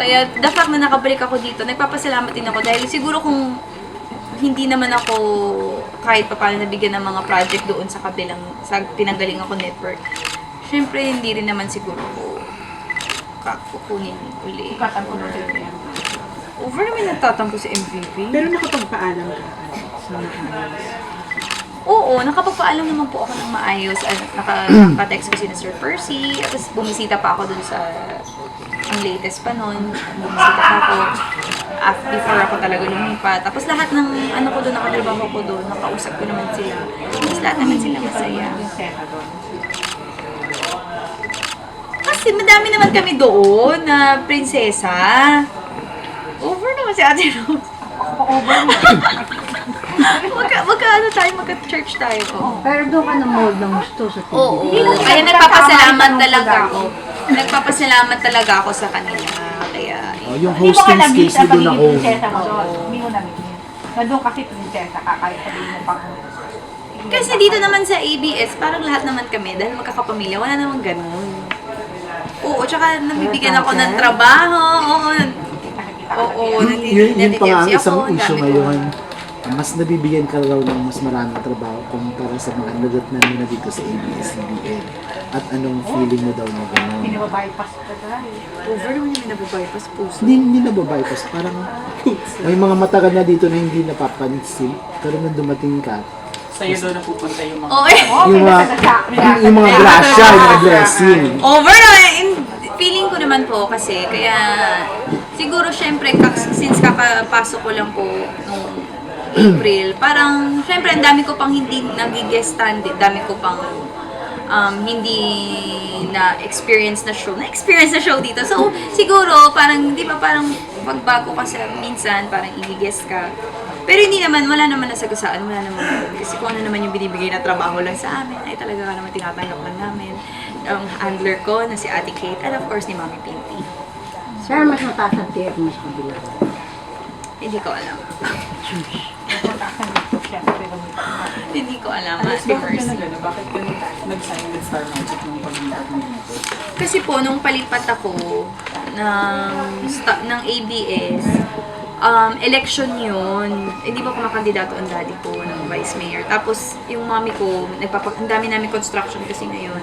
Kaya the fact na nakabalik ako dito, nagpapasalamat din ako dahil siguro kung hindi naman ako kahit pa paano nabigyan ng mga project doon sa kabilang, sa pinanggaling ako network, syempre hindi rin naman siguro ko kukunin uli. Katampo na rin yan. Over naman nagtatampo sa MVP. Pero nakapagpaalam ka sa mga anos. Oo, nakapagpaalam naman po ako ng maayos. Naka-text ko si Sir Percy. Tapos bumisita pa ako dun sa ang latest pa nun. Bumisita pa ako before ako talaga lumipat. Tapos lahat ng ano ko doon, nakatrabaho ko doon, nakausap ko naman sila. Tapos lahat naman sila masaya. Kasi madami naman kami doon na prinsesa. Over naman si Ate Rose. Magka-church tayo. Pero doon ka na-mold ng gusto sa TV. Oo. Kaya nagpapasalamat talaga ako. Nagpapasalamat talaga ako sa kanila. Kaya, Yung hosting skills mo doon ako. Hindi mo na-meet. Na doon kasi prinsesa ka, kahit sabihin mo pang... kasi dito naman sa ABS, parang lahat naman kami, dahil magkakapamilya, wala namang ganun. Oo, tsaka nabibigyan ako ng trabaho. Oo, Yun pa nga ang nanditipsi isang ako. issue ngayon. Mas nabibigyan ka raw ng mas maraming trabaho kumpara sa mga nadatnan mo na dito sa ABS-CBN. At anong feeling mo daw na gano'n? Pinababypass ka dahil. Over naman yung nababypass puso. Hindi nababypass. Parang may mga matagal na dito na hindi napapansin. Pero nung dumating ka, Sa'yo doon napupunta yung mga... Oo, yung mga grasya, yung mga blessing. over na. Feeling ko naman po kasi, kaya siguro syempre, since kakapasok ko lang po nung April, parang syempre ang dami ko pang hindi nag-guest stand, dami ko pang hindi na experience na show dito. So siguro parang di ba parang pagbago ka sa minsan parang i-guest ka. Pero hindi naman, wala naman nasagasaan, wala naman kasi kung ano naman yung binibigay na trabaho lang sa amin ay talaga ka naman tinatanggap lang namin. Ang handler ko na si Ate Kate and of course ni Mami Pinty. Sir, mas mataas ang tier mo sa kabila. Hindi ko alam. Mataas ang gusto siya. Hindi ko alam, Alex, Ate bakit ka Mercy. nag-ano? Bakit ka nag-sign with Star Magic nung pag-meet mo dito? Kasi po, nung palipat ako ng ABS, election yun. Hindi ba kumakandidato ang daddy ko ng vice mayor. Tapos, yung mami ko, ang dami namin construction kasi ngayon.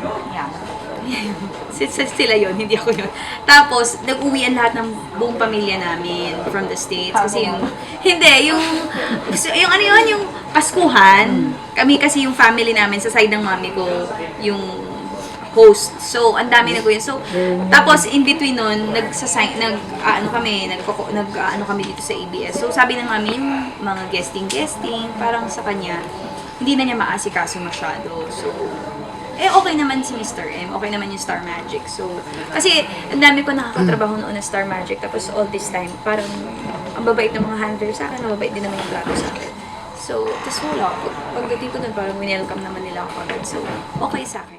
Sila yun, hindi ako yun. Tapos, nag-uwian lahat ng buong pamilya namin from the States. Kasi yung, hindi, yung ano yun, yung Paskuhan. Kami kasi yung family namin, sa side ng mami ko, yung host. So, ang dami na ko yun. So, tapos in between nun, ano kami dito sa ABS. So, sabi ng mami, yung mga guesting, parang sa kanya, hindi na niya maasikaso masyado. So, okay naman si Mr. M, okay naman yung Star Magic. So, kasi ang dami ko nakakatrabaho noon na Star Magic. Tapos all this time, parang ang babait ng mga handler sa akin, ang babait din naman yung plato sa akin. So, tapos wala. Pagdating ko doon, parang welcome naman nila ako agad. So, okay sa akin.